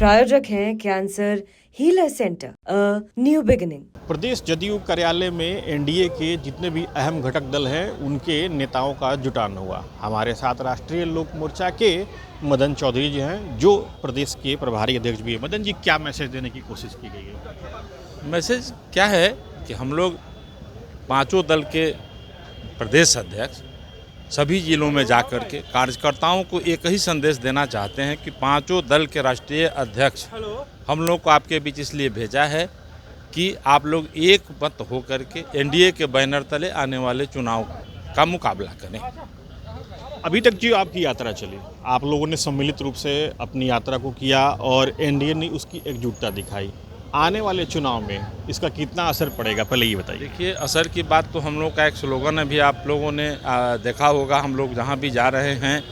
प्रायोजक हैं cancer healer centre, a new beginning. प्रदेश जदयू कार्यालय में एनडीए के जितने भी अहम घटक दल हैं उनके नेताओं का जुटान हुआ। हमारे साथ राष्ट्रीय लोक मोर्चा के मदन चौधरी जी हैं, जो प्रदेश के प्रभारी अध्यक्ष भी हैं। मदन जी, क्या मैसेज देने की कोशिश की गई है? मैसेज क्या है कि हम लोग पांचों दल के प्रदेश अध्यक्ष सभी जिलों में जाकर के कार्यकर्ताओं को एक ही संदेश देना चाहते हैं कि पांचों दल के राष्ट्रीय अध्यक्ष हम लोग को आपके बीच इसलिए भेजा है कि आप लोग एक मत होकर के एनडीए के बैनर तले आने वाले चुनाव का मुकाबला करें। अभी तक जो आपकी यात्रा चली, आप लोगों ने सम्मिलित रूप से अपनी यात्रा को किया और एनडीए ने उसकी एकजुटता दिखाई। आने वाले चुनाव में इसका कितना असर पड़ेगा, पहले ये बताइए। देखिए, असर की बात तो हम लोग का एक स्लोगन है, भी आप लोगों ने देखा होगा। हम लोग जहाँ भी जा रहे हैं,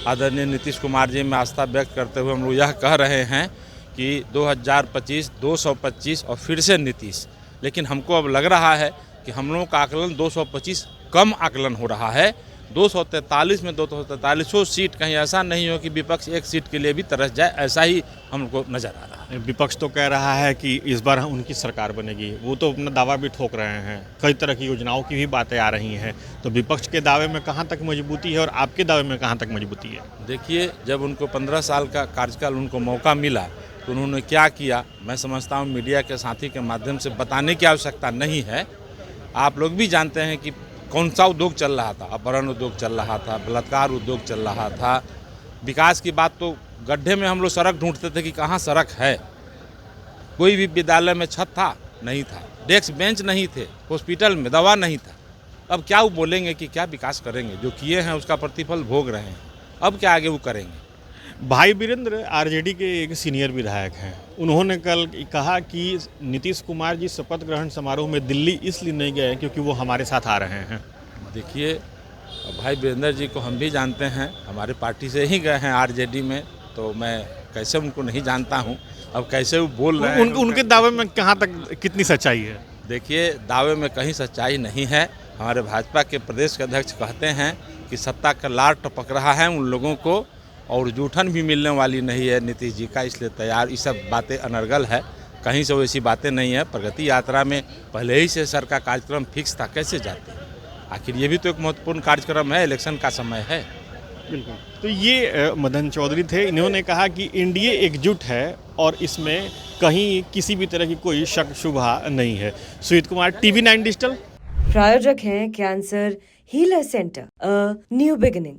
आदरणीय नीतीश कुमार जी में आस्था व्यक्त करते हुए हम लोग यह कह रहे हैं कि 2025 225 और फिर से नीतीश। लेकिन हमको अब लग रहा है कि हम लोगों का आकलन 225 कम आकलन हो रहा है। 243 में 243 सीट, कहीं ऐसा नहीं हो कि विपक्ष एक सीट के लिए भी तरस जाए, ऐसा ही हमको नज़र आ रहा है। विपक्ष तो कह रहा है कि इस बार उनकी सरकार बनेगी, वो तो अपना दावा भी ठोक रहे हैं। कई तरह की योजनाओं की भी बातें आ रही हैं, तो विपक्ष के दावे में कहाँ तक मजबूती है और आपके दावे में कहाँ तक मजबूती है? देखिए, जब उनको 15 साल का कार्यकाल उनको मौका मिला तो उन्होंने क्या किया, मैं समझता हूँ मीडिया के साथी के माध्यम से बताने की आवश्यकता नहीं है। आप लोग भी जानते हैं कि कौन सा उद्योग चल रहा था। अपहरण उद्योग चल रहा था, बलात्कार उद्योग चल रहा था। विकास की बात तो गड्ढे में हम लोग सड़क ढूंढते थे कि कहाँ सड़क है। कोई भी विद्यालय में छत था नहीं था, डेस्क बेंच नहीं थे, हॉस्पिटल में दवा नहीं था। अब क्या वो बोलेंगे कि क्या विकास करेंगे? जो किए हैं उसका प्रतिफल भोग रहे हैं, अब क्या आगे वो करेंगे? भाई वीरेंद्र आरजेडी के एक सीनियर विधायक हैं, उन्होंने कल कहा कि नीतीश कुमार जी शपथ ग्रहण समारोह में दिल्ली इसलिए नहीं गए क्योंकि वो हमारे साथ आ रहे हैं। देखिए, भाई वीरेंद्र जी को हम भी जानते हैं, हमारे पार्टी से ही गए हैं आरजेडी में, तो मैं कैसे उनको नहीं जानता हूं। अब कैसे वो बोल रहे हैं, उनके दावे में कहाँ तक कितनी सच्चाई है? देखिए, दावे में कहीं सच्चाई नहीं है। हमारे भाजपा के प्रदेश के अध्यक्ष कहते हैं कि सत्ता का लार टपक रहा है उन लोगों को, और जूठन भी मिलने वाली नहीं है नीतीश जी का, इसलिए तैयार। ये सब बातें अनर्गल है, कहीं से वैसी बातें नहीं है। प्रगति यात्रा में पहले ही से सर का कार्यक्रम फिक्स था, कैसे जाते हैं? आखिर ये भी तो एक महत्वपूर्ण कार्यक्रम है, इलेक्शन का समय है। बिल्कुल। तो ये मदन चौधरी थे, इन्होंने कहा कि एनडीए एकजुट है और इसमें कहीं किसी भी तरह की कोई शक शुबा नहीं है। Sujit Kumar, TV9 digital. प्रायोजक हैं cancer healer centre, a new beginning.